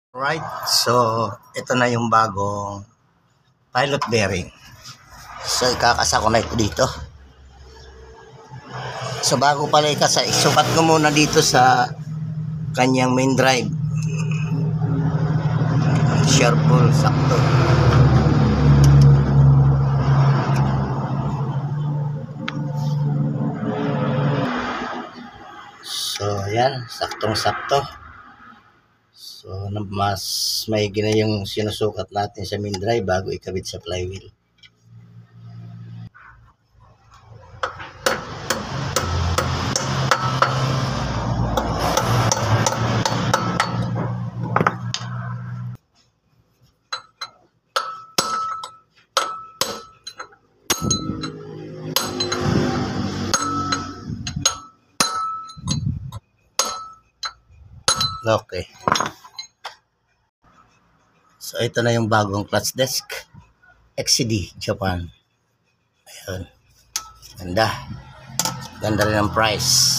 Right, so ito na yung bagong pilot bearing. So ikakasa ko na ito dito. So bago pala ikasa, isukat ko muna dito sa kanyang main drive. Sharpful, sakto. So yan, saktong-sakto. So, mas maigi na yung sinusukat natin sa main drive bago ikabit sa flywheel. Okay. So, ito na yung bagong clutch disc. XCD Japan. Ayan. Ganda. Ganda rin ang price.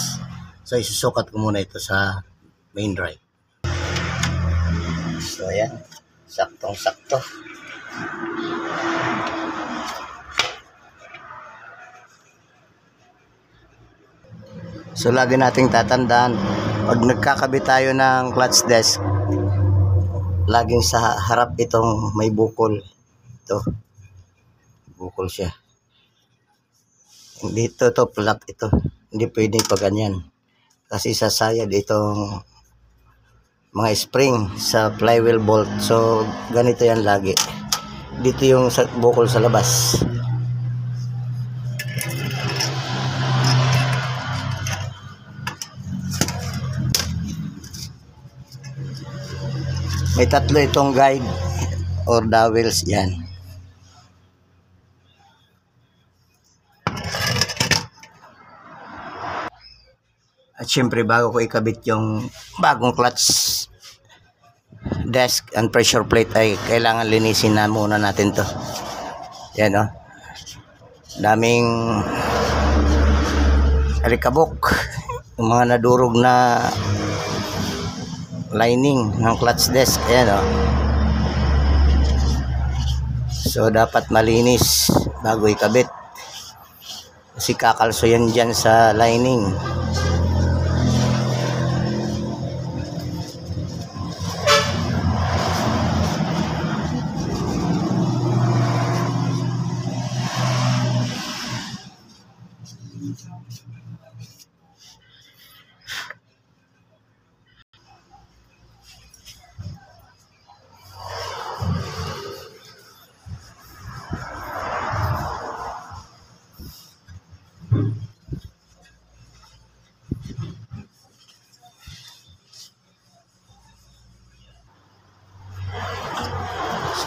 So, isusukat ko muna ito sa main drive. So, ayan. Saktong-sakto. So, lagi nating tatandaan, pag nagkakabit tayo ng clutch disc, laging sa harap itong may bukol. Ito. Bukol siya. Hindi ito flat ito. Hindi pwedeng pa ganyan. Kasi sasayad itong mga spring sa flywheel bolt. So, ganito yan lagi. Dito yung bukol sa labas. May tatlo itong guide or dowels yan. At syempre bago ko ikabit yung bagong clutch disc and pressure plate ay kailangan linisin na muna natin to. Yan o. Daming alikabok. Yung mga nadurog na lining ng clutch disc. Ayan o. So dapat malinis bago ikabit. Kasi kakalso yan dyan sa lining.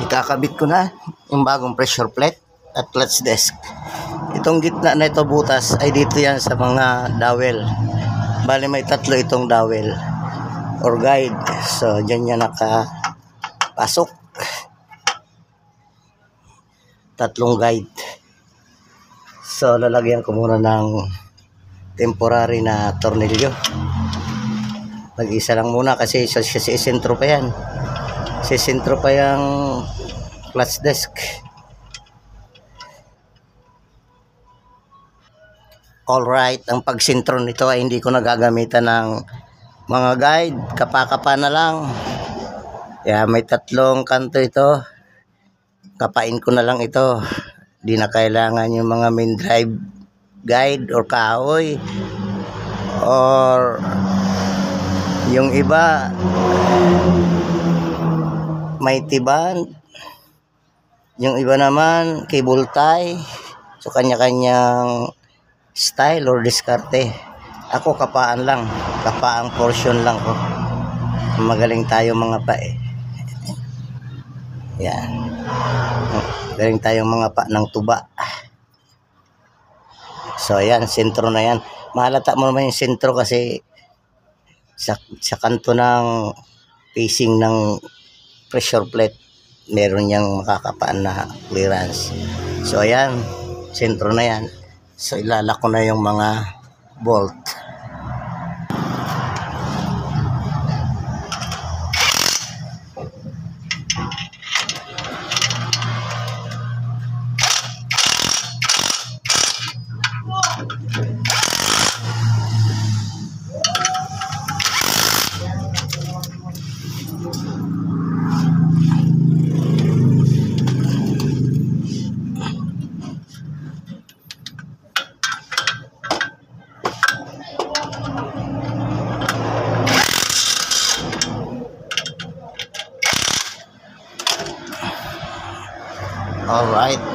Ikakabit ko na yung bagong pressure plate at clutch disc. Itong gitna na ito butas ay dito yan sa mga dowel. Bali may tatlo itong dowel or guide. So dyan yan nakapasok. Tatlong guide. So lalagyan ko muna ng temporary na tornilyo. Mag-isa lang muna kasi sisentro pa yan. Sisentro pa yung clutch disc. Alright, ang pagsintro nito ay hindi ko nagagamitan ng mga guide. Kapa-kapa na lang. Yeah, may tatlong kanto ito. Kapain ko na lang ito. Di na kailangan yung mga main drive guide or kahoy. Or yung iba may tiban, yung iba naman cable tie. So kanya-kanyang style or diskarte. Ako kapaan lang, kapaang portion lang ko. Magaling tayo mga pa eh. Yan, magaling tayo mga pa ng tuba. So ayan, sentro na yan. Mahalata mo naman yung sentro kasi sa kanto ng facing ng pressure plate meron niyang makakapaan na clearance. So ayan, sentro na yan. So ilalak ko na yung mga bolt. Alright.